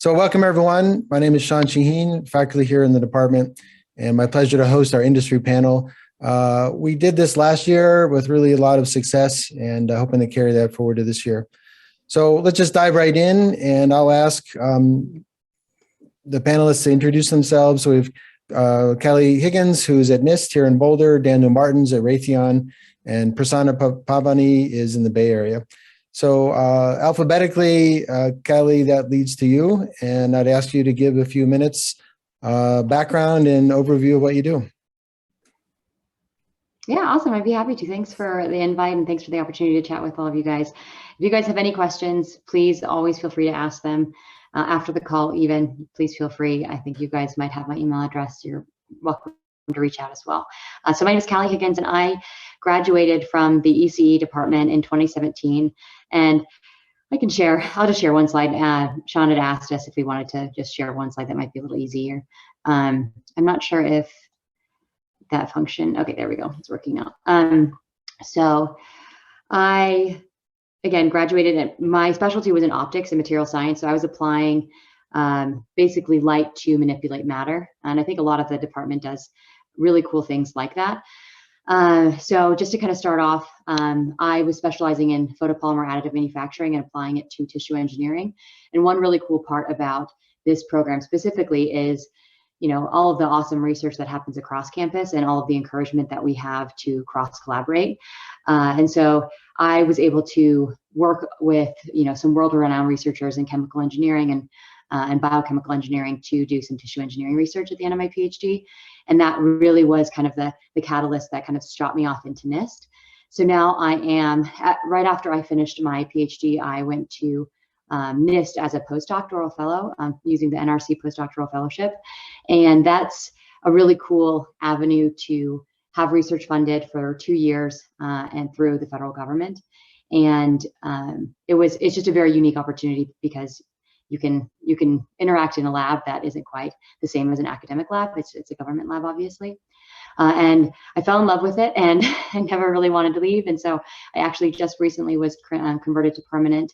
So welcome everyone. My name is Sean Shaheen, faculty here in the department, and my pleasure to host our industry panel. We did this last year with really a lot of success and hoping to carry that forward to this year. So let's just dive right in, and I'll ask the panelists to introduce themselves. So we've Kelly Higgins, who's at NIST here in Boulder, Daniel Martins at Raytheon, and Prasanna Pavani is in the Bay Area. So alphabetically, Kelly, that leads to you, and I'd ask you to give a few minutes background and overview of what you do. Yeah, awesome. I'd be happy to. Thanks for the invite and thanks for the opportunity to chat with all of you guys. If you guys have any questions, please always feel free to ask them after the call. Even please feel free. I think you guys might have my email address. You're welcome to reach out as well. So my name is Kelly Higgins, and I graduated from the ECE department in 2017. And I'll just share one slide. Sean had asked us if we wanted to just share one slide. That might be a little easier. I'm not sure if that function, okay, there we go, it's working now. So I, again, graduated, my specialty was in optics and material science. So I was applying basically light to manipulate matter. And I think a lot of the department does really cool things like that. So just to kind of start off, I was specializing in photopolymer additive manufacturing and applying it to tissue engineering. And one really cool part about this program specifically is, all of the awesome research that happens across campus and all of the encouragement that we have to cross collaborate. And so I was able to work with, some world-renowned researchers in chemical engineering and biochemical engineering to do some tissue engineering research at the end of my PhD. And that really was kind of the catalyst that kind of shot me off into NIST. So now I am, right after I finished my PhD, I went to NIST as a postdoctoral fellow using the NRC postdoctoral fellowship. And that's a really cool avenue to have research funded for 2 years and through the federal government. And it's just a very unique opportunity because you can interact in a lab that isn't quite the same as an academic lab. It's a government lab, obviously. And I fell in love with it and I never really wanted to leave. And so I actually just recently was converted to permanent.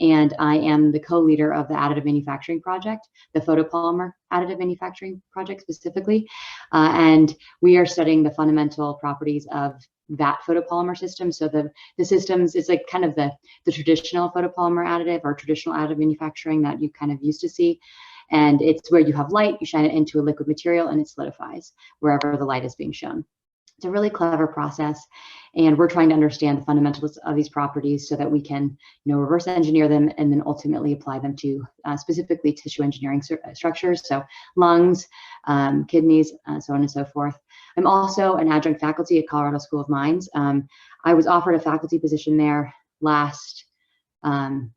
And I am the co-leader of the additive manufacturing project, the photopolymer additive manufacturing project specifically. And we are studying the fundamental properties of that photopolymer system. So the systems is like kind of the traditional photopolymer additive or traditional additive manufacturing that you kind of used to see. And it's where you have light, you shine it into a liquid material and it solidifies wherever the light is being shown. It's a really clever process, and we're trying to understand the fundamentals of these properties so that we can, reverse engineer them and then ultimately apply them to specifically tissue engineering structures, so lungs, kidneys, so on and so forth. I'm also an adjunct faculty at Colorado School of Mines. I was offered a faculty position there last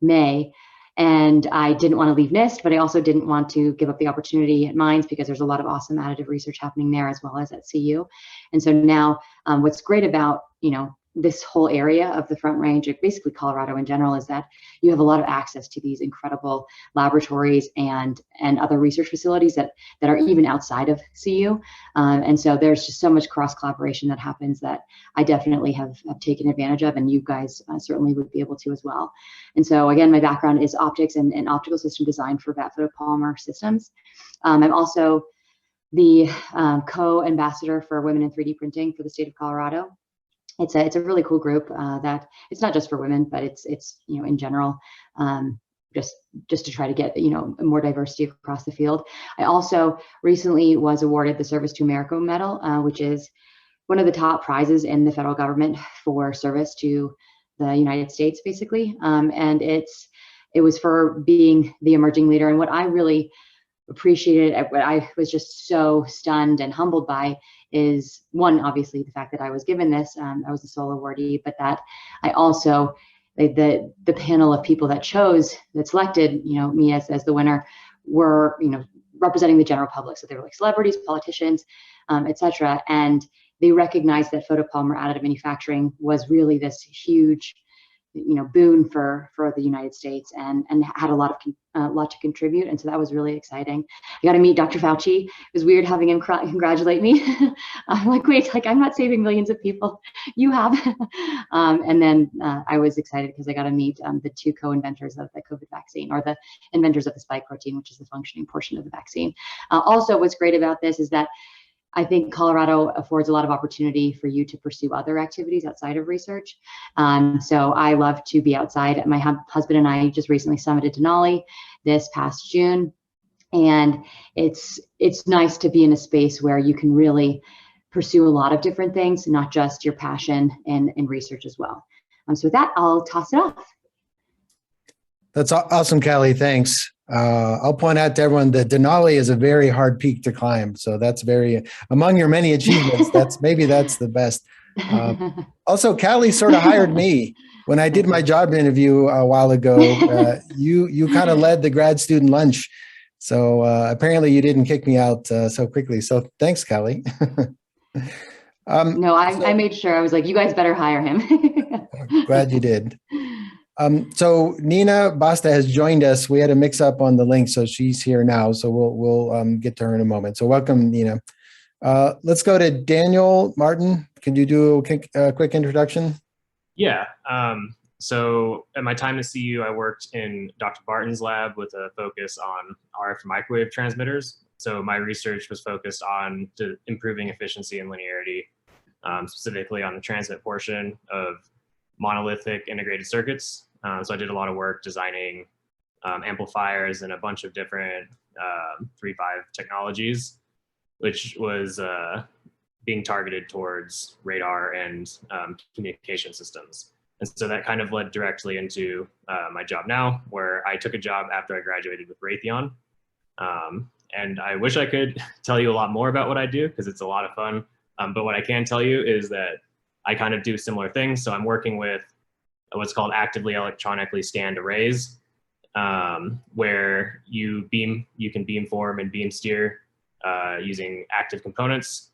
May. And I didn't want to leave NIST, but I also didn't want to give up the opportunity at Mines because there's a lot of awesome additive research happening there as well as at CU. And so now what's great about, this whole area of the Front Range, basically Colorado in general, is that you have a lot of access to these incredible laboratories and other research facilities that are even outside of CU. And so there's just so much cross collaboration that happens that I definitely have taken advantage of, and you guys certainly would be able to as well. And so again, my background is optics and optical system design for vat photopolymer systems. I'm also the co-ambassador for Women in 3D Printing for the state of Colorado. It's a really cool group that it's not just for women, but it's in general, just to try to get more diversity across the field. I also recently was awarded the Service to America Medal, which is one of the top prizes in the federal government for service to the United States, basically. And it was for being the emerging leader. And what I really appreciated, what I was just so stunned and humbled by is, one, obviously the fact that I was given this, I was the sole awardee, but that I also, the panel of people that selected, me as the winner were, representing the general public. So they were like celebrities, politicians, etc. And they recognized that photopolymer additive manufacturing was really this huge boon for the United States, and had a lot to contribute. And so that was really exciting. I got to meet Dr. Fauci. It was weird having him congratulate me. I'm like, wait, like I'm not saving millions of people, you have. And then I was excited because I got to meet the two co-inventors of the COVID vaccine, or the inventors of the spike protein, which is the functioning portion of the vaccine. Also, what's great about this is that I think Colorado affords a lot of opportunity for you to pursue other activities outside of research. So I love to be outside. My husband and I just recently summited Denali this past June. And it's nice to be in a space where you can really pursue a lot of different things, not just your passion and research as well. So with that, I'll toss it off. That's awesome, Callie. Thanks. I'll point out to everyone that Denali is a very hard peak to climb. So that's among your many achievements, that's the best. Also, Callie sort of hired me when I did my job interview a while ago. You kind of led the grad student lunch. So apparently you didn't kick me out so quickly. So thanks, Callie. No, I made sure. I was like, you guys better hire him. Glad you did. So Nina Basta has joined us. We had a mix up on the link, so she's here now. So we'll get to her in a moment. So welcome, Nina. Let's go to Daniel Martin. Can you do a quick introduction? Yeah. So at my time at CU, I worked in Dr. Barton's lab with a focus on RF microwave transmitters. So my research was focused on improving efficiency and linearity, specifically on the transmit portion of monolithic integrated circuits. So I did a lot of work designing amplifiers and a bunch of different 3.5 technologies, which was being targeted towards radar and communication systems. And so that kind of led directly into my job now, where I took a job after I graduated with Raytheon. And I wish I could tell you a lot more about what I do, because it's a lot of fun. But what I can tell you is that I kind of do similar things. So I'm working with what's called actively electronically scanned arrays, where you can beamform and beam steer using active components.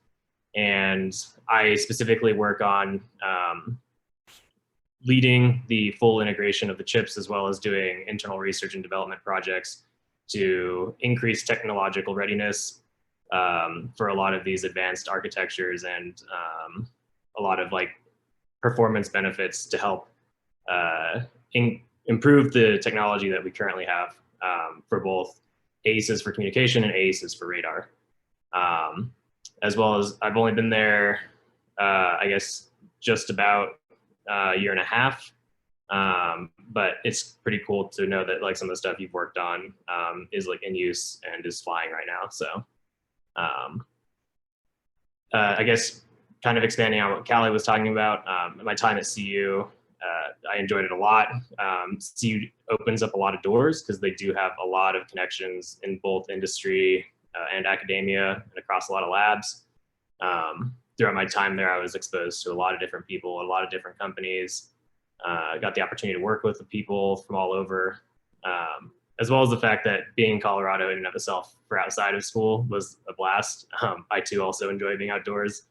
And I specifically work on leading the full integration of the chips, as well as doing internal research and development projects to increase technological readiness for a lot of these advanced architectures, and a lot of performance benefits to help improve the technology that we currently have for both ACEs for communication and ACEs for radar. As well as I've only been there, I guess, just about a year and a half. But it's pretty cool to know that some of the stuff you've worked on is in use and is flying right now. So I guess kind of expanding on what Callie was talking about, my time at CU, I enjoyed it a lot. CU opens up a lot of doors because they do have a lot of connections in both industry and academia and across a lot of labs. Throughout my time there, I was exposed to a lot of different people, a lot of different companies. Got the opportunity to work with the people from all over, as well as the fact that being in Colorado in and of itself for outside of school was a blast. I too also enjoy being outdoors.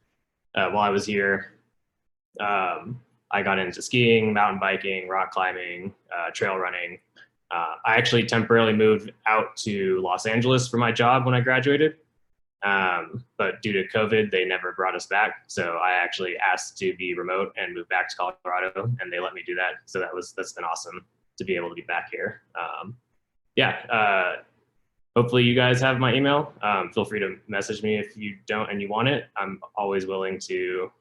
While I was here, I got into skiing, mountain biking, rock climbing, trail running. I actually temporarily moved out to Los Angeles for my job when I graduated. But due to COVID, they never brought us back. So I actually asked to be remote and move back to Colorado, and they let me do that. So that's been awesome to be able to be back here. Hopefully you guys have my email. Feel free to message me if you don't and you want it. I'm always willing to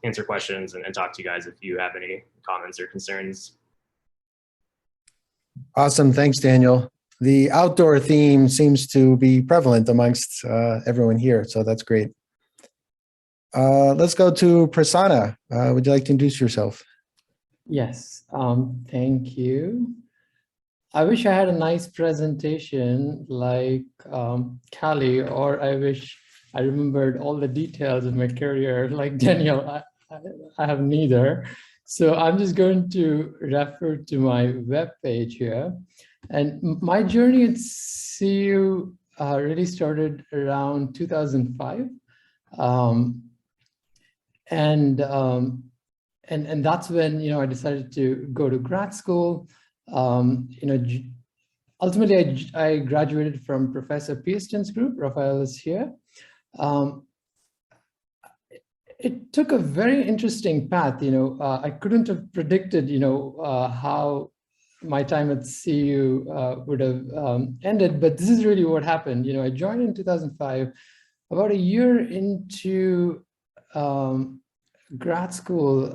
answer questions and talk to you guys if you have any comments or concerns. Awesome. Thanks, Daniel. The outdoor theme seems to be prevalent amongst everyone here, so that's great. Let's go to Prasanna. Would you like to introduce yourself? Yes, thank you. I wish I had a nice presentation like Callie, or I wish I remembered all the details of my career like Daniel. I have neither. So I'm just going to refer to my webpage here. And my journey at CU really started around 2005. and that's when, I decided to go to grad school. Ultimately, I graduated from Professor Pearston's group. Raphael is here. It took a very interesting path. I couldn't have predicted, how my time at CU would have ended, but this is really what happened. I joined in 2005, about a year into grad school,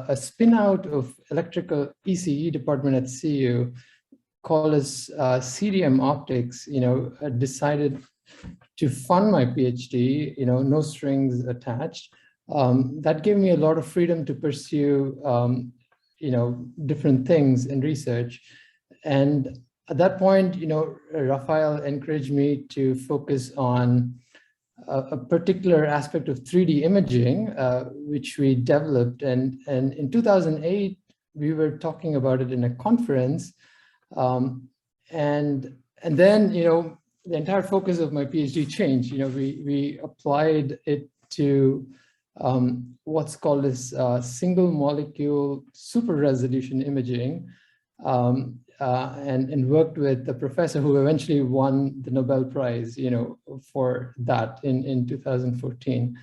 a spin out of electrical ECE department at CU called as CDM Optics, decided to fund my PhD, no strings attached. That gave me a lot of freedom to pursue, different things in research. And at that point, Raphael encouraged me to focus on a particular aspect of 3D imaging, which we developed. And in 2008, we were talking about it in a conference. And then, the entire focus of my PhD changed. We applied it to what's called as single molecule super resolution imaging, and worked with the professor who eventually won the Nobel Prize, for that in 2014.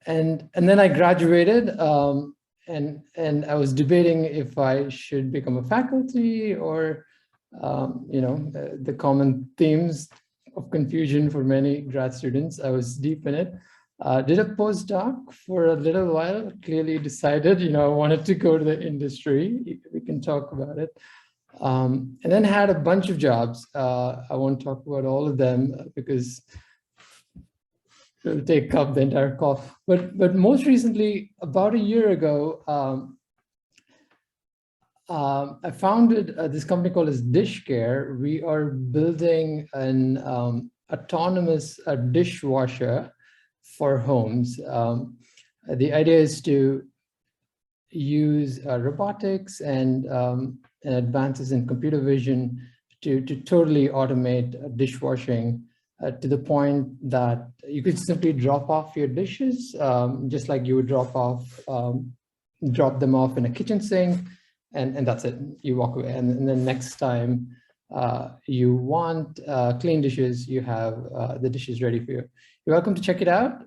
And then I graduated, and I was debating if I should become a faculty or, the common themes of confusion for many grad students. I was deep in it. Did a postdoc for a little while, clearly decided, I wanted to go to the industry. We can talk about it. And then had a bunch of jobs. I won't talk about all of them because it'll take up the entire call. But most recently, about a year ago, I founded this company called as DishCare. We are building an autonomous dishwasher for homes. The idea is to use robotics and advances in computer vision to totally automate dishwashing to the point that you could simply drop off your dishes, just like you would drop them off in a kitchen sink, and that's it. You walk away, and then next time you want clean dishes, you have the dishes ready for you. You're welcome to check it out.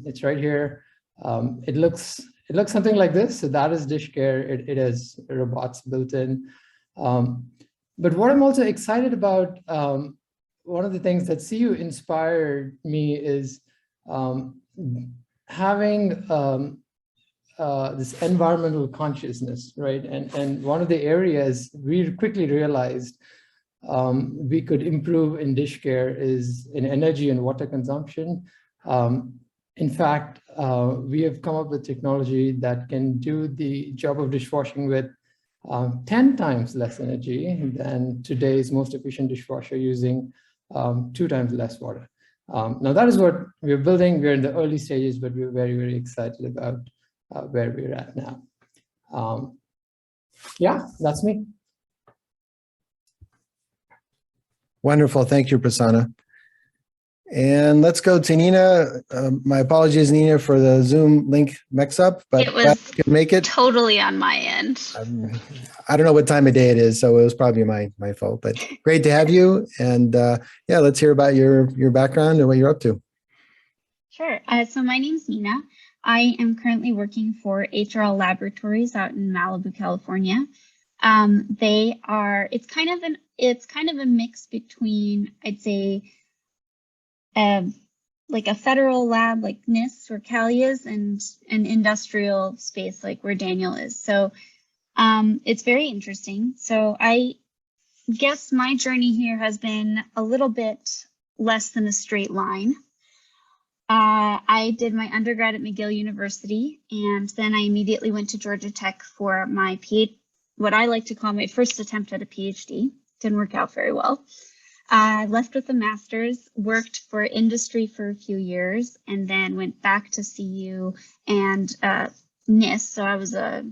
It's right here. It looks something like this. So that is DishCare. It has robots built in. But what I'm also excited about, one of the things that CU inspired me is having this environmental consciousness, right? And one of the areas we quickly realized we could improve in DishCare is in energy and water consumption. In fact, we have come up with technology that can do the job of dishwashing with 10 times less energy than today's most efficient dishwasher using 2 times less water. Now that is what we're building. We're in the early stages, but we're very, very excited about where we're at now. Yeah, that's me. Wonderful. Thank you, Prasanna. And let's go to Nina. My apologies, Nina, for the Zoom link mix-up, but it was you can make it totally on my end. I don't know what time of day it is, so it was probably my fault. But great to have you. And yeah, let's hear about your background and what you're up to. Sure. So my name's Nina. I am currently working for HRL Laboratories out in Malibu, California. It's kind of a mix between, I'd say, like a federal lab like NIST or Cali is, and an industrial space like where Daniel is. So it's very interesting. So I guess my journey here has been a little bit less than a straight line. I did my undergrad at McGill University, and then I immediately went to Georgia Tech for my PhD, what I like to call my first attempt at a PhD. Didn't work out very well. I left with a master's, worked for industry for a few years, and then went back to CU and NIST. So I was a,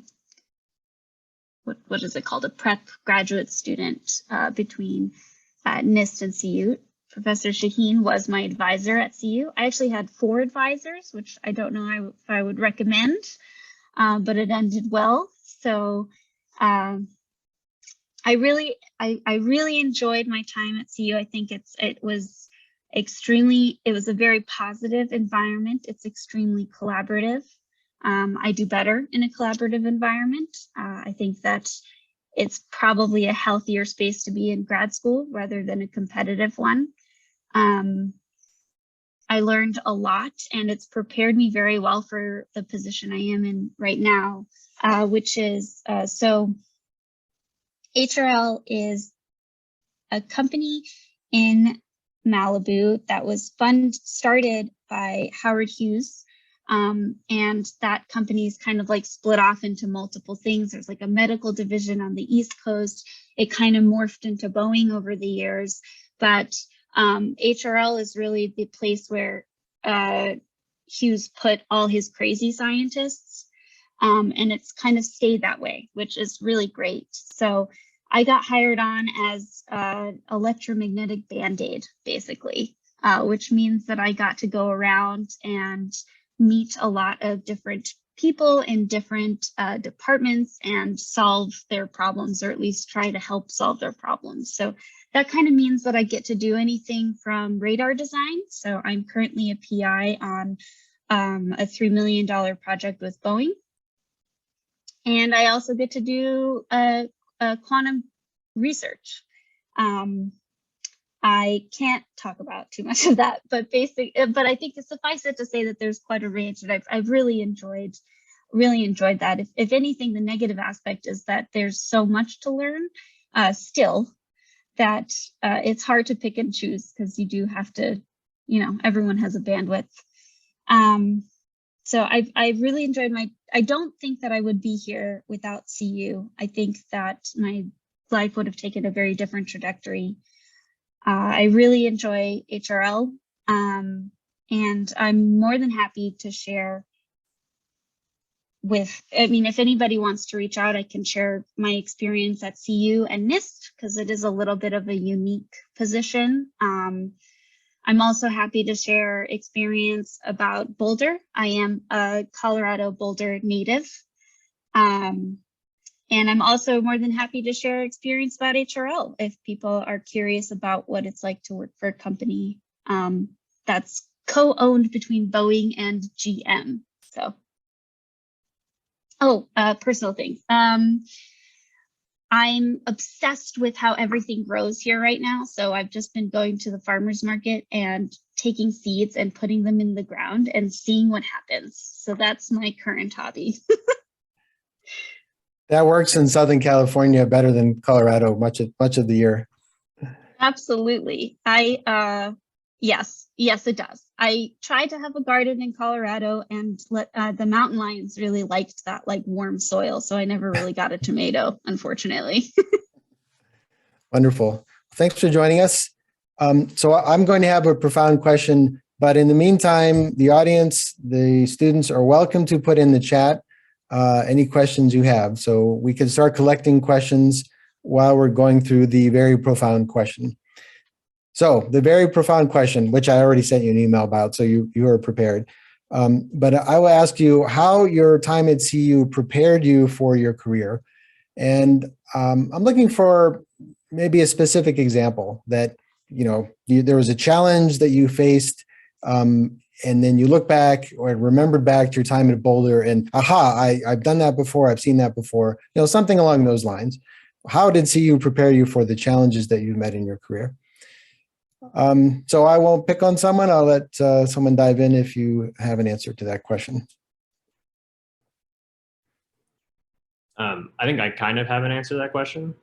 what is it called? A prep graduate student between NIST and CU. Professor Shaheen was my advisor at CU. I actually had 4 advisors, which I don't know if I would recommend. but it ended well. So I really enjoyed my time at CU. I think it was a very positive environment. It's extremely collaborative. I do better in a collaborative environment. I think that it's probably a healthier space to be in grad school rather than a competitive one. I learned a lot, and it's prepared me very well for the position I am in right now, which is, so HRL is a company in Malibu that was started by Howard Hughes. And that company is kind of like split off into multiple things. There's like a medical division on the East Coast. It kind of morphed into Boeing over the years, but HRL is really the place where Hughes put all his crazy scientists. And it's kind of stayed that way, which is really great. So I got hired on as electromagnetic band-aid, basically, which means that I got to go around and meet a lot of different people in different departments and solve their problems, or at least try to help solve their problems. So that kind of means that I get to do anything from radar design. So I'm currently a PI on a $3 million project with Boeing. And I also get to do quantum research. I can't talk about too much of that, but I think to suffice it to say that there's quite a range, and I've really enjoyed that. If anything, the negative aspect is that there's so much to learn still, that it's hard to pick and choose, because you do have to, everyone has a bandwidth. So I really enjoyed I don't think that I would be here without CU. I think that my life would have taken a very different trajectory. I really enjoy HRL, and I'm more than happy to share if anybody wants to reach out, I can share my experience at CU and NIST, because it is a little bit of a unique position. I'm also happy to share experience about Boulder. I am a Colorado Boulder native. And I'm also more than happy to share experience about HRL if people are curious about what it's like to work for a company that's co-owned between Boeing and GM. So, personal things. I'm obsessed with how everything grows here right now. So I've just been going to the farmer's market and taking seeds and putting them in the ground and seeing what happens. So that's my current hobby. That works in Southern California better than Colorado much of the year. Absolutely. Yes, it does. I tried to have a garden in Colorado, and the mountain lions really liked that like warm soil. So I never really got a tomato, unfortunately. Wonderful. Thanks for joining us. So I'm going to have a profound question, but in the meantime, the audience, the students are welcome to put in the chat any questions you have. So we can start collecting questions while we're going through the very profound question. So the very profound question, which I already sent you an email about, so you are prepared. But I will ask you how your time at CU prepared you for your career. And I'm looking for maybe a specific example that, there was a challenge that you faced, and then you look back or remembered back to your time at Boulder and, I've done that before, I've seen that before, something along those lines. How did CU prepare you for the challenges that you met in your career? So I won't pick on someone. I'll let someone dive in if you have an answer to that question. I think I kind of have an answer to that question.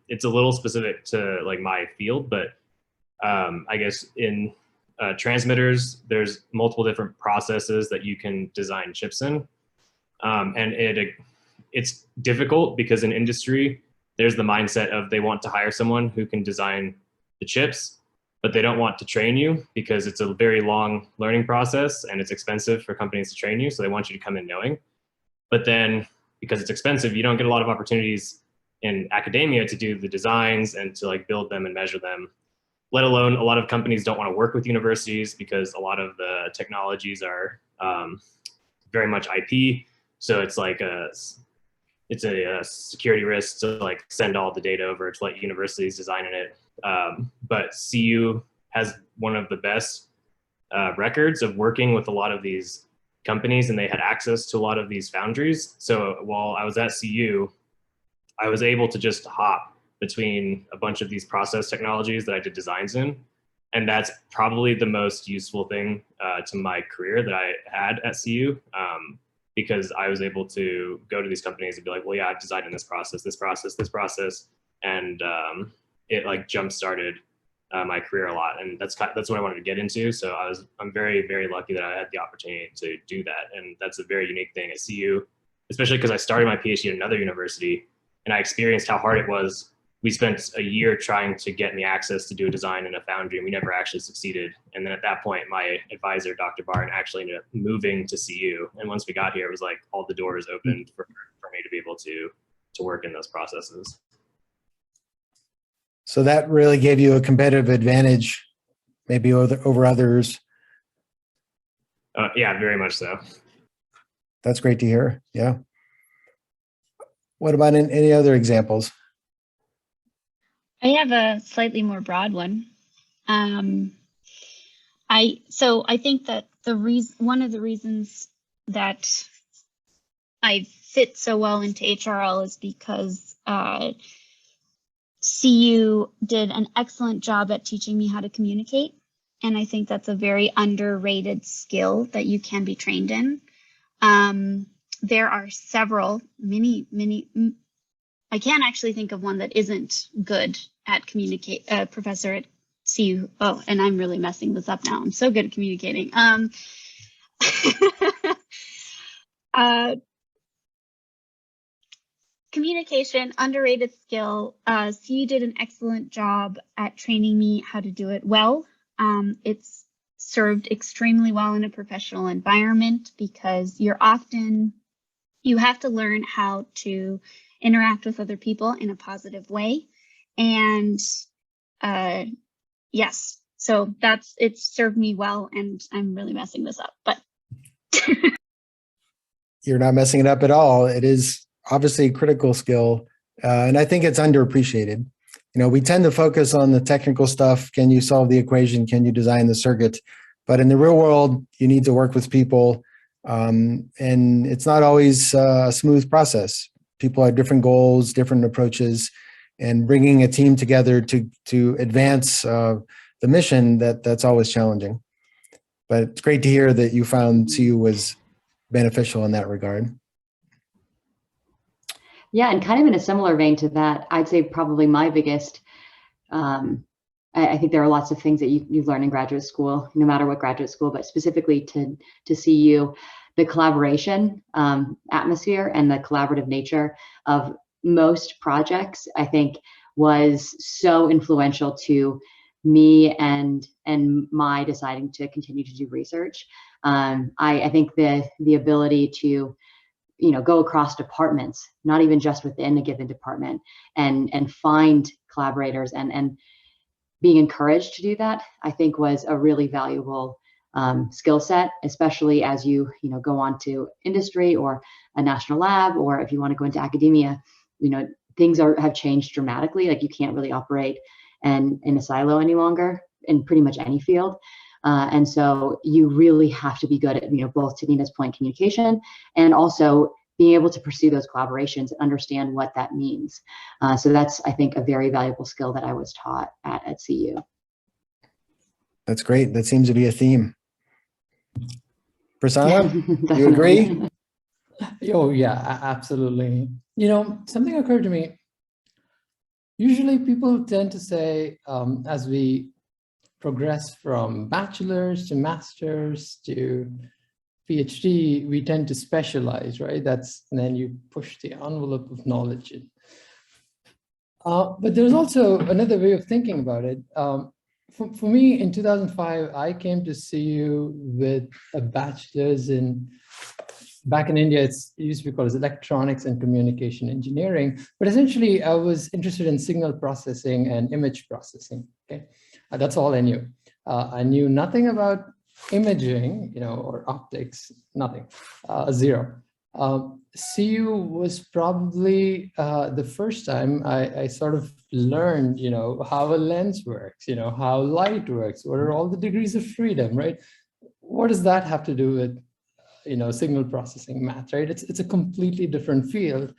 It's a little specific to like my field, but I guess in transmitters, there's multiple different processes that you can design chips in. And it's difficult because in industry, there's the mindset of they want to hire someone who can design the chips, but they don't want to train you because it's a very long learning process and it's expensive for companies to train you. So they want you to come in knowing. But then because it's expensive, you don't get a lot of opportunities in academia to do the designs and to like build them and measure them. Let alone a lot of companies don't want to work with universities because a lot of the technologies are very much IP. So it's like it's a security risk to like send all the data over to like universities designing it. But CU has one of the best records of working with a lot of these companies, and they had access to a lot of these foundries. So while I was at CU, I was able to just hop between a bunch of these process technologies that I did designs in. And that's probably the most useful thing to my career that I had at CU, because I was able to go to these companies and be like, well, yeah, I've designed in this process, this process, this process. And it like jump-started my career a lot. And that's what I wanted to get into. So I'm very, very lucky that I had the opportunity to do that. And that's a very unique thing at CU, especially because I started my PhD at another university and I experienced how hard it was. We spent a year trying to get me access to do a design in a foundry, and we never actually succeeded. And then at that point, my advisor, Dr. Barton, actually ended up moving to CU. And once we got here, it was like all the doors opened for me to be able to work in those processes. So that really gave you a competitive advantage, maybe over others. Yeah, very much so. That's great to hear. Yeah. What about any other examples? I have a slightly more broad one. I think that one of the reasons that I fit so well into HRL is because CU did an excellent job at teaching me how to communicate. And I think that's a very underrated skill that you can be trained in. There are many, I can't actually think of one that isn't good at communicate, professor at CU. Oh, and I'm really messing this up now. I'm so good at communicating. Communication, underrated skill. CU did an excellent job at training me how to do it well. It's served extremely well in a professional environment because you have to learn how to interact with other people in a positive way. And yes, so it's served me well, and I'm really messing this up, but. You're not messing it up at all. It is obviously a critical skill. And I think it's underappreciated. You know, we tend to focus on the technical stuff. Can you solve the equation? Can you design the circuit? But in the real world, you need to work with people. And it's not always a smooth process. People have different goals, different approaches, and bringing a team together to advance the mission, that's always challenging. But it's great to hear that you found CU was beneficial in that regard. Yeah, and kind of in a similar vein to that, I'd say probably my biggest, I think there are lots of things that you learn in graduate school, no matter what graduate school, but specifically to CU, the collaboration atmosphere and the collaborative nature of most projects, I think, was so influential to me and my deciding to continue to do research. I think the ability to go across departments, not even just within a given department, and find collaborators and being encouraged to do that, I think was a really valuable skill set, especially as you go on to industry or a national lab, or if you want to go into academia. Things have changed dramatically. Like, you can't really operate in a silo any longer in pretty much any field. And so you really have to be good at, both to Nina's point, communication, and also being able to pursue those collaborations and understand what that means. So that's, I think, a very valuable skill that I was taught at CU. That's great. That seems to be a theme. Prasanna, you agree? Oh, yeah, absolutely. Something occurred to me. Usually people tend to say, as we progress from bachelor's to master's to PhD, we tend to specialize, right? And then you push the envelope of knowledge in. But there's also another way of thinking about it. For me, in 2005, I came to CU with a bachelor's back in India, it used to be called electronics and communication engineering. But essentially, I was interested in signal processing and image processing. Okay, that's all I knew. I knew nothing about imaging, or optics, nothing, zero. CU was probably the first time I sort of learned, how a lens works, how light works, what are all the degrees of freedom, right? What does that have to do with, signal processing math, right? It's a completely different field.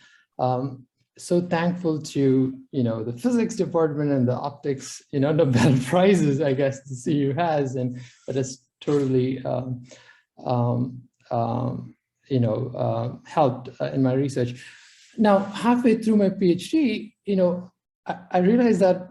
So thankful to, the physics department and the optics, Nobel Prizes, I guess the CU has, and that has totally, helped in my research. Now, halfway through my PhD, I realized that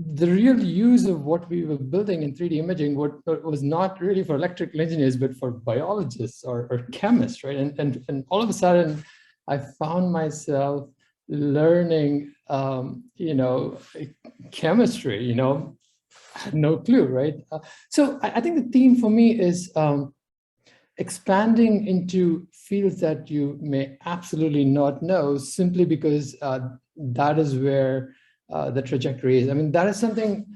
the real use of what we were building in 3D imaging was not really for electrical engineers, but for biologists or chemists, right? And all of a sudden, I found myself learning, chemistry, I had no clue, right? So I think the theme for me is expanding into fields that you may absolutely not know, simply because that is where the trajectory is. I mean, that is something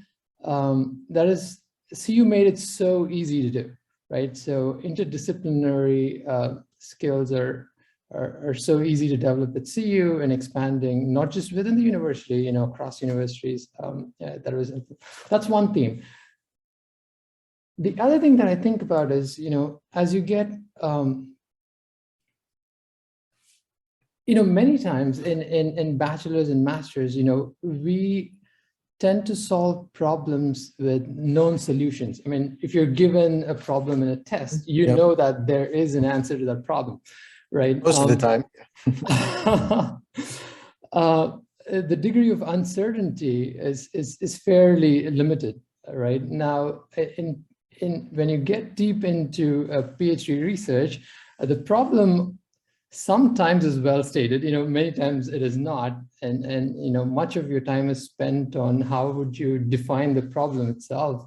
CU made it so easy to do, right? So interdisciplinary skills are so easy to develop at CU, and expanding not just within the university, across universities. That's one theme. The other thing that I think about is, as you get, many times in bachelor's and master's, we tend to solve problems with known solutions. I mean, if you're given a problem in a test, you know that there is an answer to that problem, right? Most of the time. The degree of uncertainty is fairly limited, right? Now, when you get deep into PhD research, the problem sometimes is well stated, many times it is not. And much of your time is spent on how would you define the problem itself.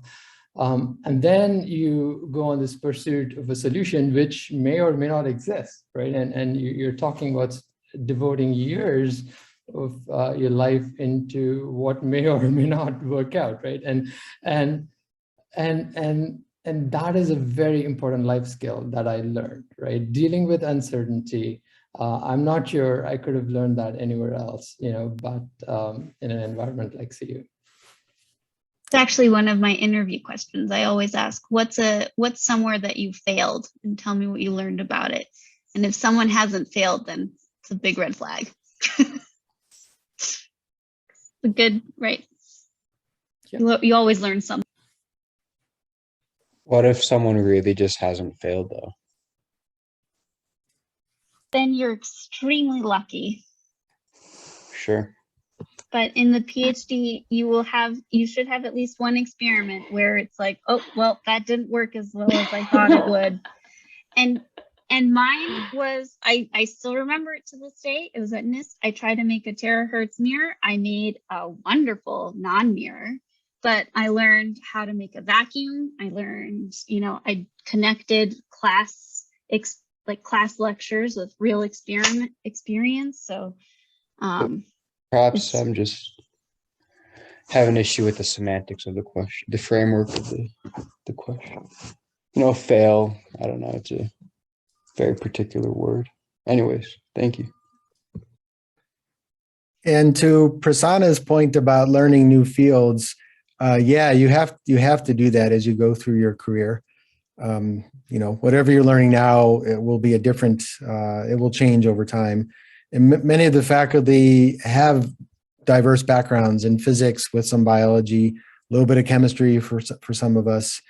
And then you go on this pursuit of a solution which may or may not exist, right? And you're talking about devoting years of your life into what may or may not work out, right? And that is a very important life skill that I learned, right? Dealing with uncertainty. I'm not sure I could have learned that anywhere else, but in an environment like CU. It's actually one of my interview questions. I always ask, what's somewhere that you failed, and tell me what you learned about it. And if someone hasn't failed, then it's a big red flag. Good, right? Yeah. You always learn something. What if someone really just hasn't failed though? Then you're extremely lucky. Sure. But in the PhD, you should have at least one experiment where it's like, oh, well, that didn't work as well as I thought it would. And mine was, I still remember it to this day. It was at NIST. I tried to make a terahertz mirror. I made a wonderful non-mirror. But I learned how to make a vacuum. I learned, I connected class lectures with real experience. So perhaps I'm just have an issue with the semantics of the question, the framework of the question. Fail. I don't know. It's a very particular word. Anyways, thank you. And to Prasanna's point about learning new fields, yeah, you have to do that as you go through your career. Whatever you're learning now, it will be it will change over time. And many of the faculty have diverse backgrounds in physics with some biology, a little bit of chemistry for some of us.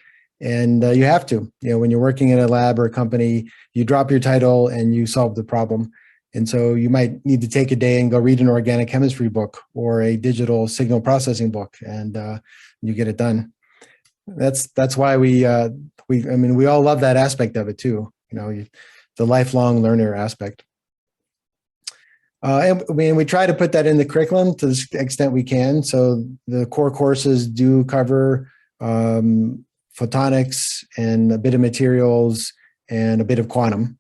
And you have to, when you're working in a lab or a company, you drop your title and you solve the problem. And so you might need to take a day and go read an organic chemistry book or a digital signal processing book, and you get it done. That's why we all love that aspect of it too. The lifelong learner aspect. And we try to put that in the curriculum to the extent we can. So the core courses do cover photonics and a bit of materials and a bit of quantum.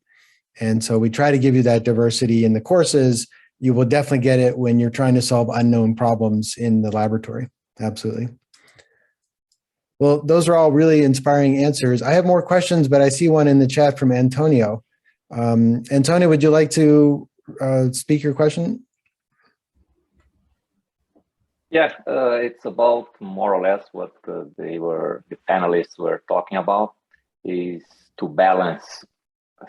And so we try to give you that diversity in the courses. You will definitely get it when you're trying to solve unknown problems in the laboratory. Absolutely. Well, those are all really inspiring answers. I have more questions, but I see one in the chat from Antonio. Antonio, would you like to speak your question? Yeah, it's about more or less what the panelists were talking about, is to balance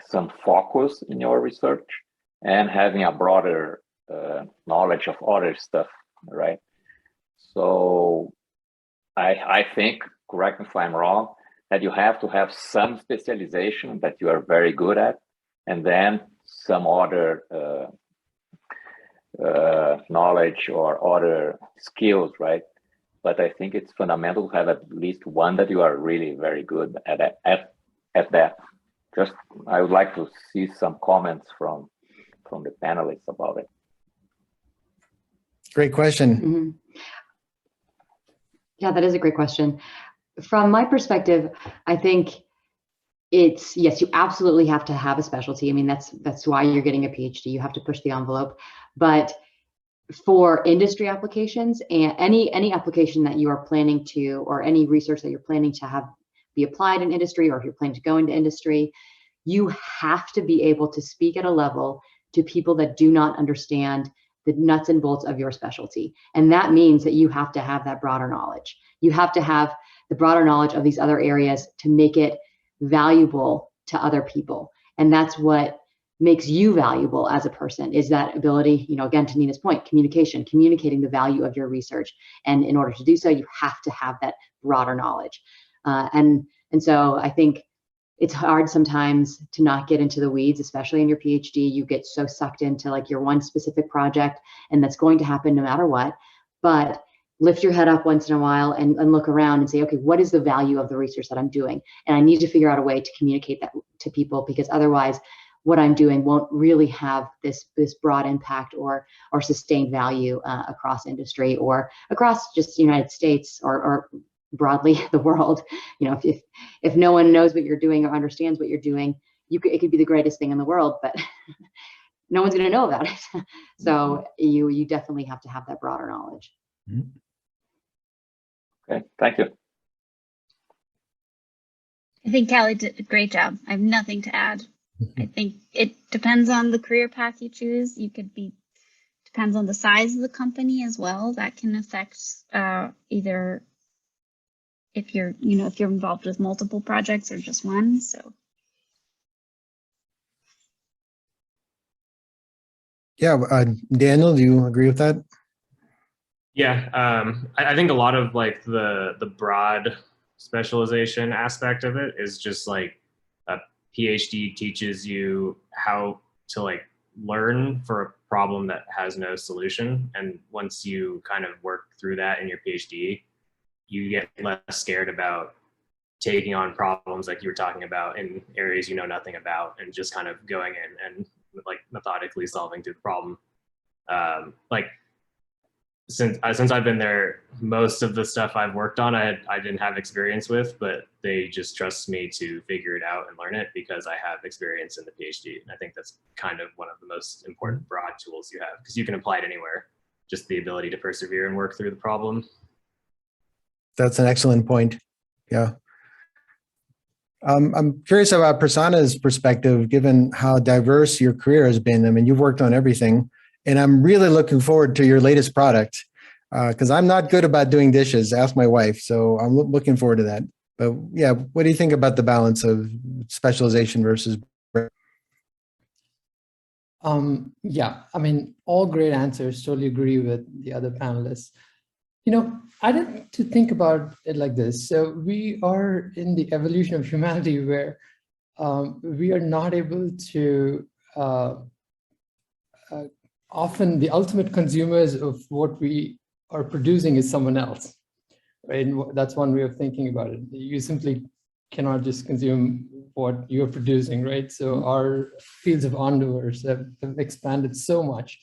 some focus in your research and having a broader knowledge of other stuff, right? So I think, correct me if I'm wrong, that you have to have some specialization that you are very good at, and then some other knowledge or other skills, right? But I think it's fundamental to have at least one that you are really very good at that. Just, I would like to see some comments from the panelists about it. Great question. Mhm. Yeah, that is a great question. From my perspective, I think it's, yes, you absolutely have to have a specialty. I mean, that's why you're getting a PhD. You have to push the envelope. But for industry applications and any application that you are planning to, or any research that you're planning to have be applied in industry, or if you're planning to go into industry, you have to be able to speak at a level to people that do not understand the nuts and bolts of your specialty. And that means that you have to have that broader knowledge. You have to have the broader knowledge of these other areas to make it valuable to other people. And that's what makes you valuable as a person, is that ability, again, to Nina's point, communicating the value of your research. And in order to do so, you have to have that broader knowledge. And so I think it's hard sometimes to not get into the weeds, especially in your PhD. You get so sucked into like your one specific project, and that's going to happen no matter what. But lift your head up once in a while and look around and say, okay, what is the value of the research that I'm doing? And I need to figure out a way to communicate that to people, because otherwise what I'm doing won't really have this broad impact or sustained value across industry or across just the United States or broadly the world. If no one knows what you're doing or understands what you're doing, it could be the greatest thing in the world, but no one's going to know about it. So you definitely have to have that broader knowledge. Okay, thank you. I think Callie did a great job. I have nothing to add. I think it depends on the career path you choose. Depends on the size of the company as well. That can affect either if you're involved with multiple projects or just one. So Yeah, Daniel, do you agree with that? Yeah, I think a lot of like the broad specialization aspect of it is just like a PhD teaches you how to like learn for a problem that has no solution. And once you kind of work through that in your PhD, you get less scared about taking on problems like you were talking about in areas you know nothing about, and just kind of going in and like methodically solving through the problem. Like since I've been there, most of the stuff I've worked on, I didn't have experience with, but they just trust me to figure it out and learn it because I have experience in the PhD. And I think that's kind of one of the most important broad tools you have, because you can apply it anywhere, just the ability to persevere and work through the problem. That's an excellent point. Yeah. I'm curious about Prasanna's perspective, given how diverse your career has been. I mean, you've worked on everything, and I'm really looking forward to your latest product because I'm not good about doing dishes. Ask my wife. So I'm looking forward to that. But yeah, what do you think about the balance of specialization versus? Yeah, I mean, all great answers. Totally agree with the other panelists. I didn't to think about it like this. So we are in the evolution of humanity where we are not able to often the ultimate consumers of what we are producing is someone else, right? And that's one way of thinking about it. You simply cannot just consume what you're producing, right? So our fields of endeavors have expanded so much.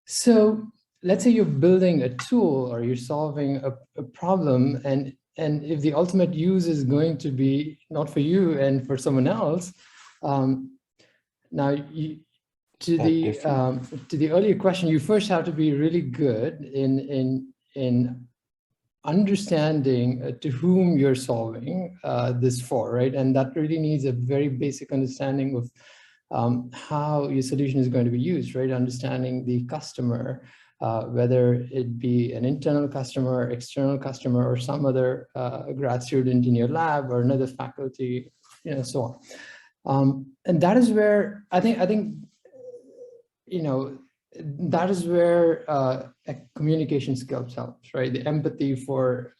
So let's say you're building a tool or you're solving a problem, and if the ultimate use is going to be not for you and for someone else, now to the earlier question, you first have to be really good in understanding to whom you're solving this for, right? And that really needs a very basic understanding of how your solution is going to be used, right? Understanding the customer, whether it be an internal customer, external customer, or some other grad student in your lab or another faculty, so on. And that is where I think, that is where communication skills helps, right? The empathy for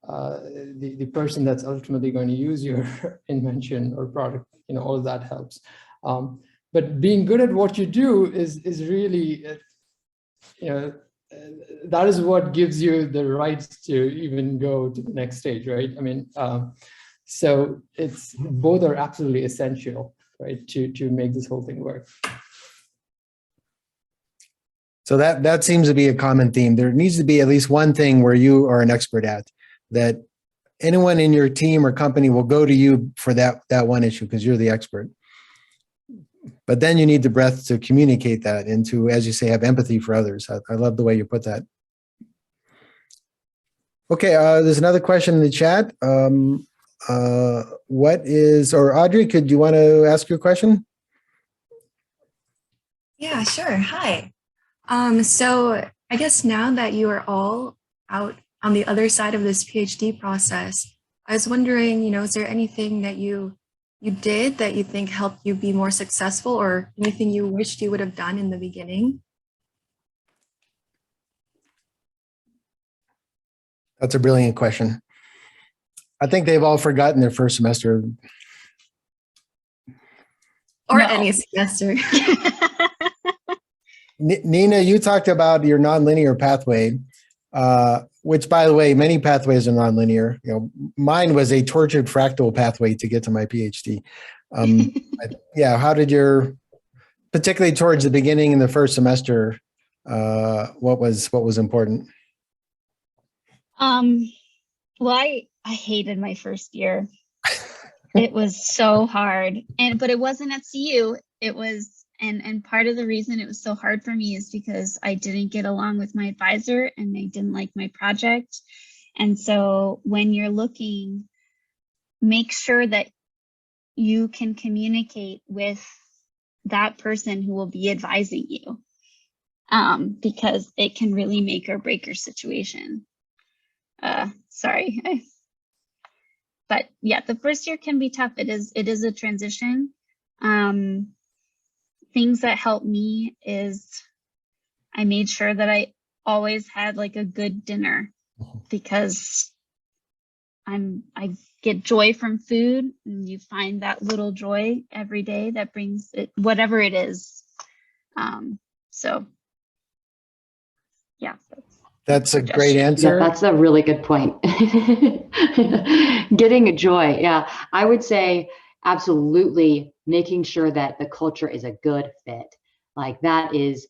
the person that's ultimately going to use your invention or product, all of that helps. But being good at what you do is really, that is what gives you the right to even go to the next stage, right? I mean, so it's both are absolutely essential, right, to make this whole thing work. So that seems to be a common theme. There needs to be at least one thing where you are an expert at, that anyone in your team or company will go to you for that one issue because you're the expert. But then you need the breadth to communicate that and to, as you say, have empathy for others. I love the way you put that. Okay, there's another question in the chat. Audrey, could you want to ask your question? Yeah, sure. Hi. So I guess now that you are all out on the other side of this PhD process, I was wondering, is there anything that you did that you think helped you be more successful, or anything you wished you would have done in the beginning? That's a brilliant question. I think they've all forgotten their first semester. Or any semester. Nina, you talked about your nonlinear pathway, which, by the way, many pathways are nonlinear. Mine was a tortured fractal pathway to get to my PhD. Yeah, how did particularly towards the beginning in the first semester, what was important? Well, I hated my first year. It was so hard, but it wasn't at CU. It was. And part of the reason it was so hard for me is because I didn't get along with my advisor and they didn't like my project. And so when you're looking, make sure that you can communicate with that person who will be advising you, because it can really make or break your situation. Sorry. But yeah, the first year can be tough. It is a transition. Things that helped me is I made sure that I always had like a good dinner, because I get joy from food, and you find that little joy every day that brings it, whatever it is. So yeah. That's a great answer. Yeah, that's a really good point. Getting a joy. Yeah, I would say absolutely making sure that the culture is a good fit. Like that is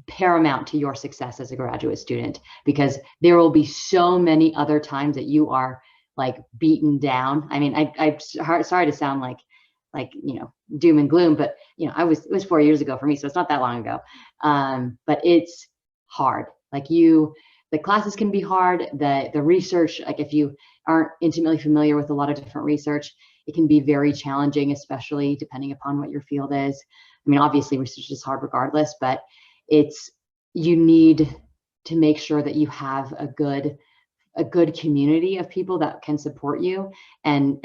paramount to your success as a graduate student, because there will be so many other times that you are like beaten down. I mean, I'm sorry to sound like doom and gloom, but it was 4 years ago for me, so it's not that long ago. But it's hard. Like the classes can be hard. The research, like if you aren't intimately familiar with a lot of different research, it can be very challenging, especially depending upon what your field is. I mean, obviously research is hard regardless, but you need to make sure that you have a good community of people that can support you and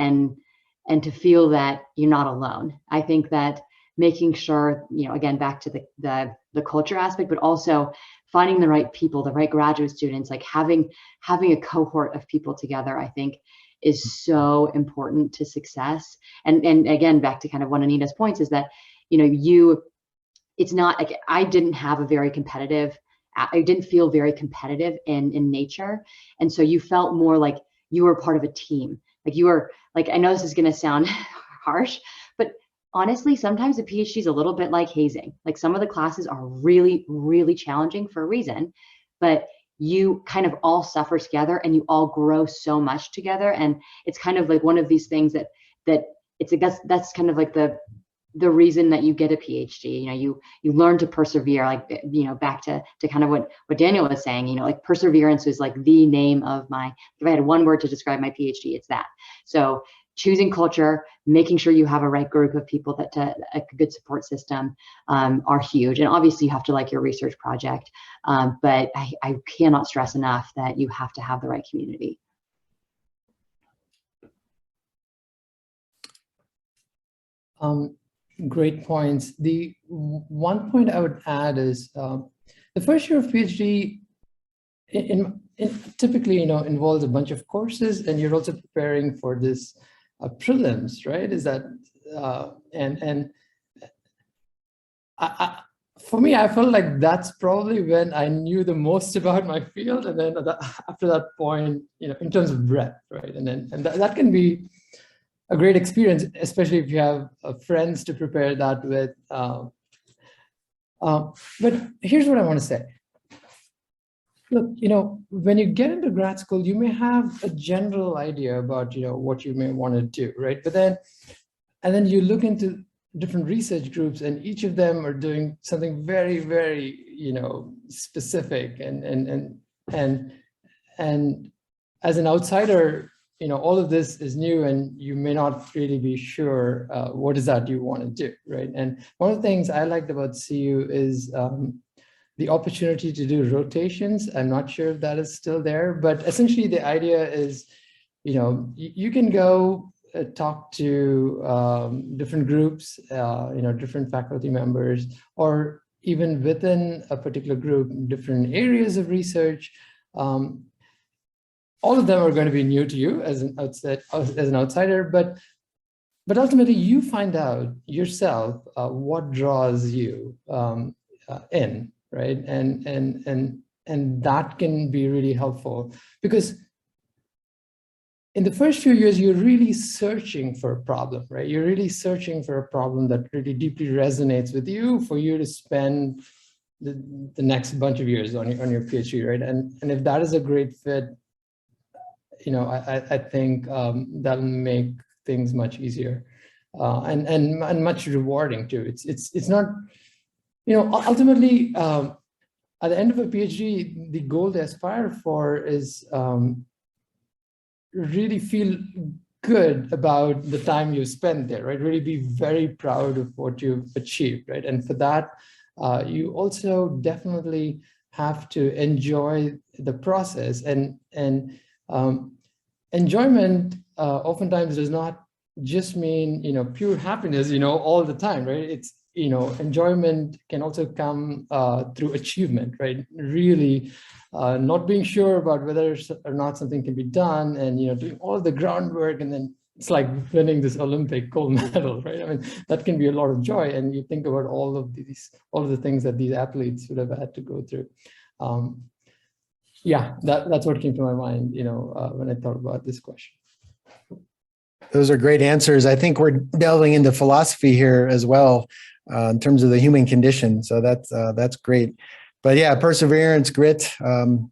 to feel that you're not alone. I think that making sure, again, back to the culture aspect, but also finding the right people, the right graduate students, like having a cohort of people together, I think is so important to success. And again, back to kind of one of Anita's points is that, it's not like I didn't feel very competitive in nature. And so you felt more like you were part of a team. Like you were like, I know this is going to sound harsh, but honestly, sometimes the PhD is a little bit like hazing. Like some of the classes are really, really challenging for a reason, but you kind of all suffer together and you all grow so much together. And it's kind of like one of these things that that's kind of like the reason that you get a PhD. You learn to persevere, like, back to kind of what Daniel was saying, like perseverance is like the name of if I had one word to describe my PhD, it's that. So choosing culture, making sure you have a right group of people that a good support system are huge. And obviously you have to like your research project, but I cannot stress enough that you have to have the right community. Great points. The one point I would add is the first year of PhD typically, involves a bunch of courses, and you're also preparing for this prelims, right? Is that for me, I felt like that's probably when I knew the most about my field, and then after that point, in terms of breadth, right? And that can be a great experience, especially if you have friends to prepare that with. But here's what I want to say. Look, when you get into grad school, you may have a general idea about, what you may want to do, right? But then you look into different research groups, and each of them are doing something very, very, specific. And as an outsider, all of this is new, and you may not really be sure what is that you want to do, right? And one of the things I liked about CU is the opportunity to do rotations. I'm not sure if that is still there, but essentially the idea is, you can go talk to different groups, different faculty members, or even within a particular group, different areas of research. All of them are going to be new to you as an outsider, but ultimately you find out yourself what draws you in, right? And that can be really helpful, because in the first few years, you're really searching for a problem, right? You're really searching for a problem that really deeply resonates with you for you to spend the next bunch of years on your PhD, right? And if that is a great fit, I think that'll make things much easier and much rewarding too. It's not, ultimately at the end of a PhD, the goal to aspire for is really feel good about the time you spend there, right? Really be very proud of what you've achieved, right? And for that, you also definitely have to enjoy the process, and enjoyment oftentimes does not just mean, pure happiness, all the time, right? It's, enjoyment can also come through achievement, right? Really not being sure about whether or not something can be done, and, doing all the groundwork, and then it's like winning this Olympic gold medal, right? I mean, that can be a lot of joy. And you think about all of the things that these athletes would have had to go through. Yeah, that's what came to my mind, when I thought about this question. Those are great answers. I think we're delving into philosophy here as well, in terms of the human condition. So that's great. But yeah, perseverance, grit,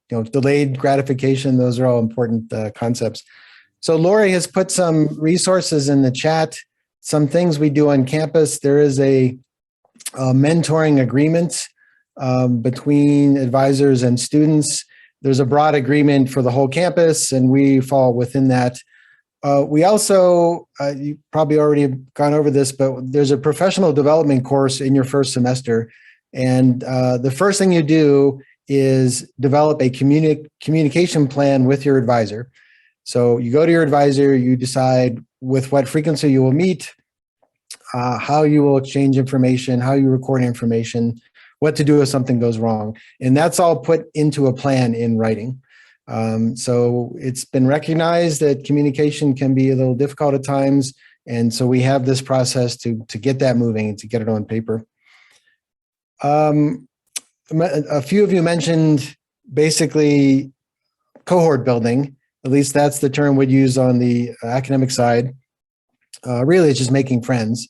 delayed gratification, those are all important concepts. So Lori has put some resources in the chat, some things we do on campus. There is a mentoring agreement between advisors and students. There's a broad agreement for the whole campus, and we fall within that. We also, you probably already have gone over this, but there's a professional development course in your first semester. And the first thing you do is develop a communication plan with your advisor. So you go to your advisor, you decide with what frequency you will meet, how you will exchange information, how you record information, what to do if something goes wrong. And that's all put into a plan in writing. So it's been recognized that communication can be a little difficult at times. And so we have this process to get that moving and to get it on paper. A few of you mentioned basically cohort building. At least that's the term we'd use on the academic side. Really, it's just making friends.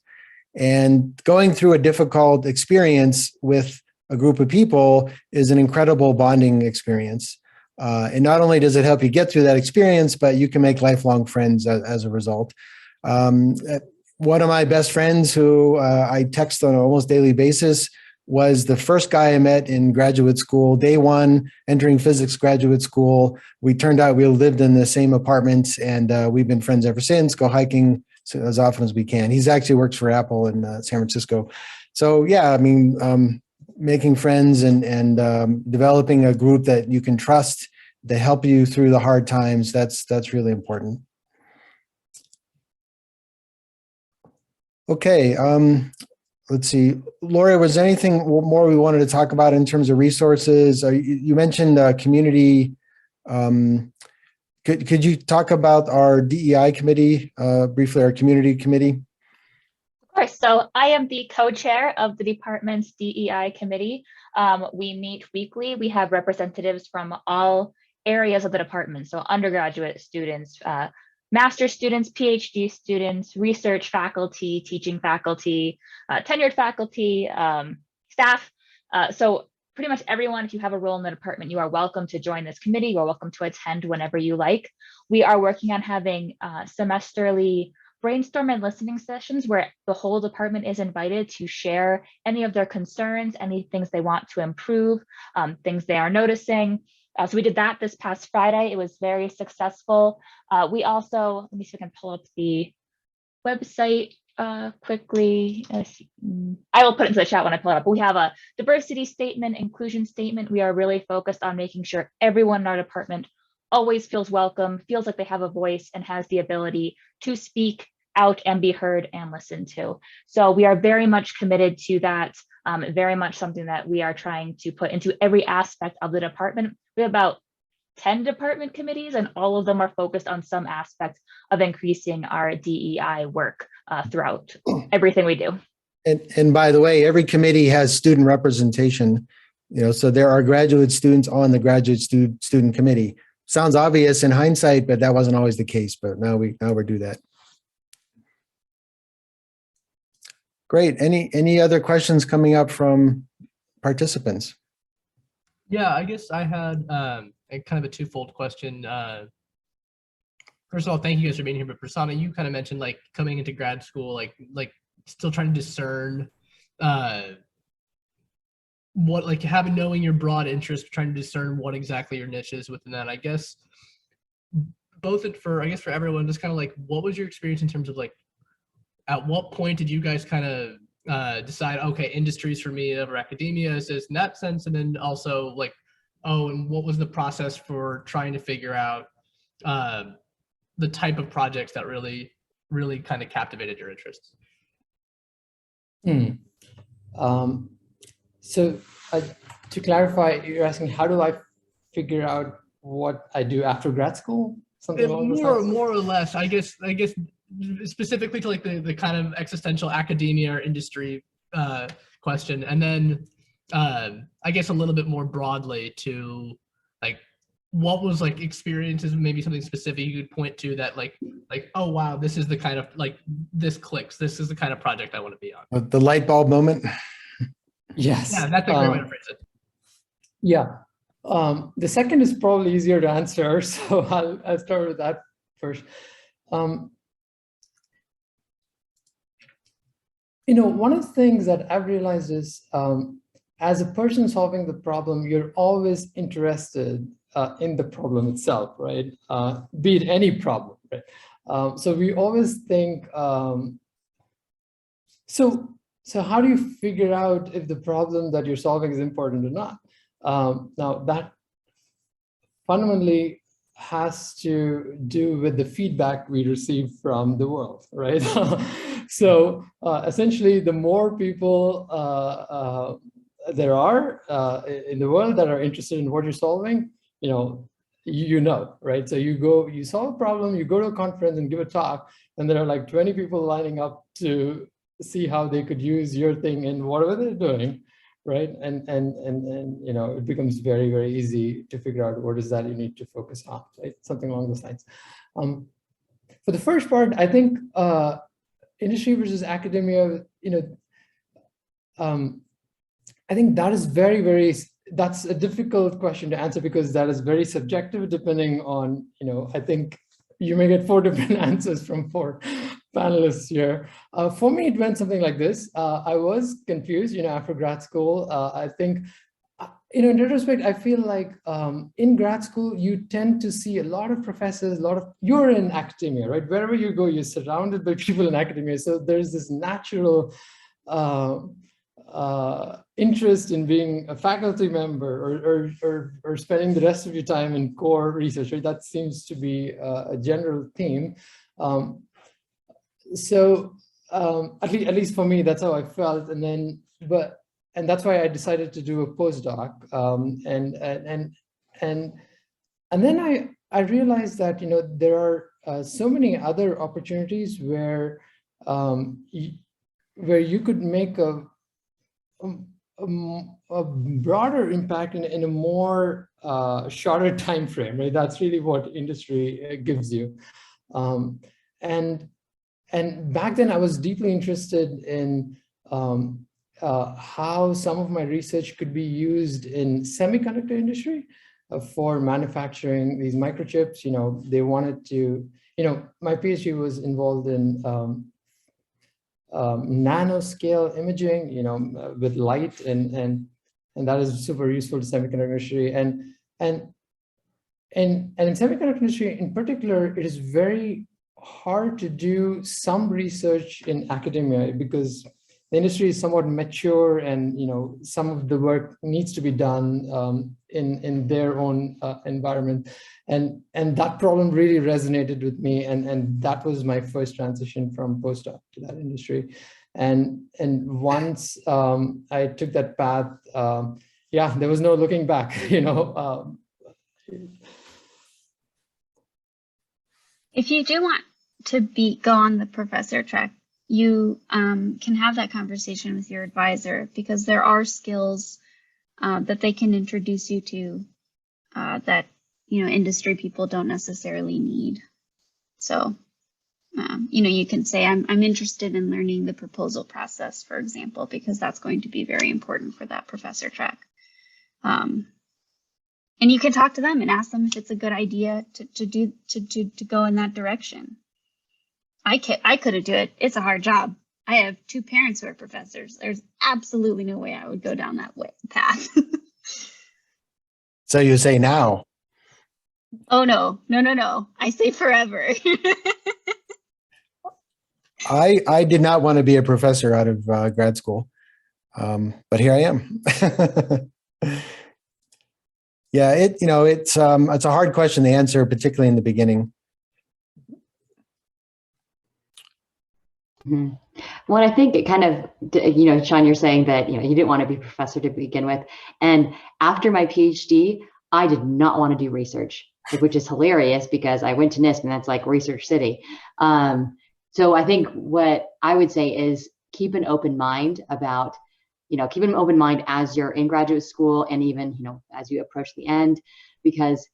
And going through a difficult experience with a group of people is an incredible bonding experience. And not only does it help you get through that experience, but you can make lifelong friends as a result. One of my best friends who I text on an almost daily basis was the first guy I met in graduate school. Day one, entering physics graduate school, we turned out we lived in the same apartments, and we've been friends ever since. Go hiking as often as we can. He's actually works for Apple in San Francisco. So yeah, I mean, making friends and developing a group that you can trust to help you through the hard times, that's really important. Okay, let's see. Lori, was there anything more we wanted to talk about in terms of resources? You mentioned community. Could you talk about our DEI committee briefly, our community committee? Of course. So I am the co-chair of the department's DEI committee. We meet weekly. We have representatives from all areas of the department. So undergraduate students, master's students, PhD students, research faculty, teaching faculty, tenured faculty, staff. So pretty much everyone, if you have a role in the department, you are welcome to join this committee. You're welcome to attend whenever you like. We are working on having semesterly brainstorm and listening sessions where the whole department is invited to share any of their concerns, any things they want to improve, things they are noticing. So we did that this past Friday. It was very successful. We also, let me see if I can pull up the website quickly. I will put it into the chat when I pull it up. But we have a diversity statement, inclusion statement. We are really focused on making sure everyone in our department always feels welcome, feels like they have a voice, and has the ability to speak out and be heard and listened to. So we are very much committed to that, very much something that we are trying to put into every aspect of the department. We have about 10 department committees, and all of them are focused on some aspect of increasing our DEI work throughout everything we do. And by the way, every committee has student representation, so there are graduate students on the graduate student committee. Sounds obvious in hindsight, but that wasn't always the case. But now we do that. Great. Any other questions coming up from participants? Yeah, I guess I had a kind of a twofold question. First of all, thank you guys for being here. But Prasanna, you kind of mentioned like coming into grad school, like still trying to discern what, like knowing your broad interest, trying to discern what exactly your niche is within that. I guess for everyone, just kind of like, what was your experience in terms of like, at what point did you guys kind of decide, okay, industries for me over academia is in that sense? And then also like, and what was the process for trying to figure out the type of projects that really kind of captivated your interests? So to clarify, you're asking, how do I figure out what I do after grad school? Something along those lines? More or less, I guess specifically to like the kind of existential academia or industry question, and then I guess a little bit more broadly to like, what was like experiences, maybe something specific you could point to that like, oh wow, this is the kind of like, this clicks, this is the kind of project I want to be on. The light bulb moment. Yes. Yeah, that's a great way to phrase it. Yeah. The second is probably easier to answer, so I'll start with that first. One of the things that I've realized is, as a person solving the problem, you're always interested in the problem itself, right? Be it any problem, right? So we always think, so how do you figure out if the problem that you're solving is important or not? Now that fundamentally has to do with the feedback we receive from the world, right? So essentially, the more people there are in the world that are interested in what you're solving, right? So you solve a problem, you go to a conference and give a talk, and there are like 20 people lining up to see how they could use your thing in whatever they're doing, right? And it becomes very, very easy to figure out what is that you need to focus on, right? Something along those lines. For the first part, I think industry versus academia, I think that is that's a difficult question to answer, because that is very subjective depending on, I think you may get 4 different answers from 4 panelists here. For me, it went something like this. I was confused, after grad school. I think, in retrospect, I feel like in grad school, you tend to see a lot of professors, you're in academia, right? Wherever you go, you're surrounded by people in academia. So there's this natural interest in being a faculty member or spending the rest of your time in core research, right? That seems to be a general theme. At least for me, that's how I felt. And that's why I decided to do a postdoc. And then I realized that, there are so many other opportunities where you could make a broader impact in a more shorter time frame, right? That's really what industry gives you. And back then I was deeply interested in how some of my research could be used in semiconductor industry for manufacturing these microchips. They wanted to, my PhD was involved in nanoscale imaging, with light, and that is super useful to semiconductor industry. And in semiconductor industry in particular, it is very hard to do some research in academia because the industry is somewhat mature, and some of the work needs to be done in their own environment, and that problem really resonated with me, and that was my first transition from postdoc to that industry. And once I took that path, there was no looking back. If you do want to go on the professor track, you can have that conversation with your advisor, because there are skills that they can introduce you to that industry people don't necessarily need. So you can say, I'm interested in learning the proposal process, for example, because that's going to be very important for that professor track. And you can talk to them and ask them if it's a good idea to go in that direction. I couldn't do it. It's a hard job. I have 2 parents who are professors. There's absolutely no way I would go down that path. So you say now? Oh, no. I say forever. I did not want to be a professor out of grad school, but here I am. Yeah, it's a hard question to answer, particularly in the beginning. Mm-hmm. Well, I think it kind of, Sean, you're saying that, you didn't want to be a professor to begin with. And after my PhD, I did not want to do research, which is hilarious because I went to NIST and that's like research city. So I think what I would say is keep an open mind about, keep an open mind as you're in graduate school and even, as you approach the end, because,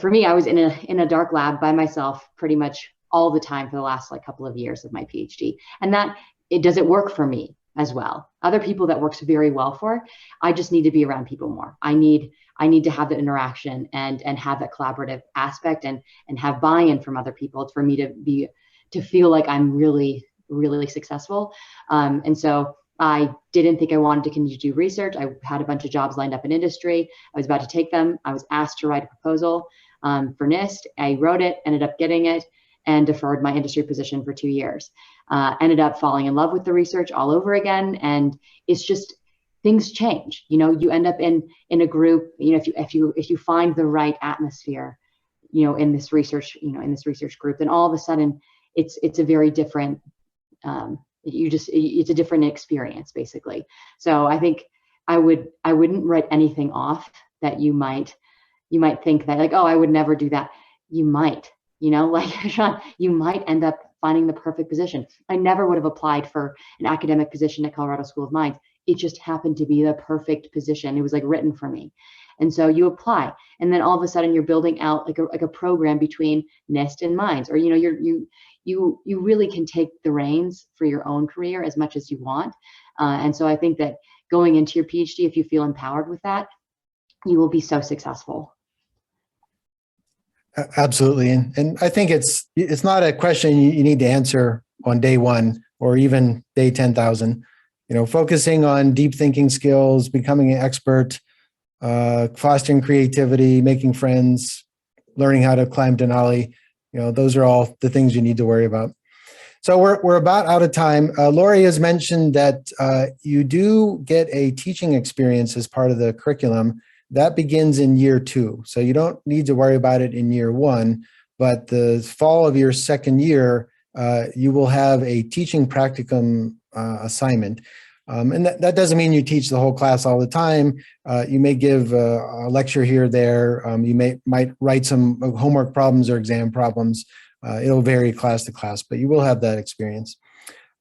for me, I was in a dark lab by myself pretty much all the time for the last couple of years of my PhD. And that it doesn't work for me as well. Other people that works very well for, I just need to be around people more. I need to have that interaction and have that collaborative aspect and have buy-in from other people for me to feel like I'm really, really successful. And so I didn't think I wanted to continue to do research. I had a bunch of jobs lined up in industry. I was about to take them. I was asked to write a proposal for NIST. I wrote it, ended up getting it, and deferred my industry position for 2 years. Ended up falling in love with the research all over again. And it's just, things change. You end up in a group, if you find the right atmosphere, in this research, group, then all of a sudden it's a very different, it's a different experience, basically. So I think I wouldn't write anything off that you might think that oh, I would never do that. You might, Sean, you might end up finding the perfect position. I never would have applied for an academic position at Colorado School of Mines. It just happened to be the perfect position. It was written for me. And so you apply, and then all of a sudden you're building out like a program between NIST and Mines, or you really can take the reins for your own career as much as you want. And so I think that going into your PhD, if you feel empowered with that, you will be so successful. Absolutely. And I think it's not a question you need to answer on day one or even day 10,000. Focusing on deep thinking skills, becoming an expert, fostering creativity, making friends, learning how to climb Denali. Those are all the things you need to worry about. So we're about out of time. Lori has mentioned that you do get a teaching experience as part of the curriculum. That begins in year 2. So you don't need to worry about it in year 1, but the fall of your second year, you will have a teaching practicum assignment. And that doesn't mean you teach the whole class all the time. You may give a lecture here or there. You might write some homework problems or exam problems. It'll vary class to class, but you will have that experience.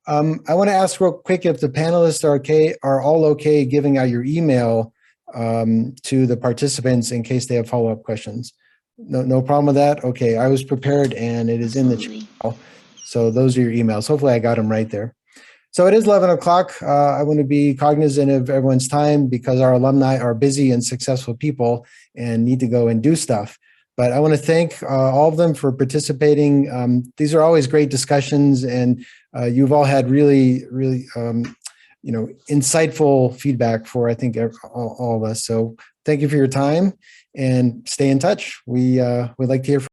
I want to ask real quick if the panelists are all okay giving out your email to the participants in case they have follow-up questions. No problem with that? Okay, I was prepared and it is in the channel. So those are your emails. Hopefully I got them right there. So it is 11 o'clock. I want to be cognizant of everyone's time because our alumni are busy and successful people and need to go and do stuff. But I want to thank all of them for participating. These are always great discussions, and you've all had really, really, insightful feedback for, I think, all of us. So thank you for your time and stay in touch. We'd like to hear from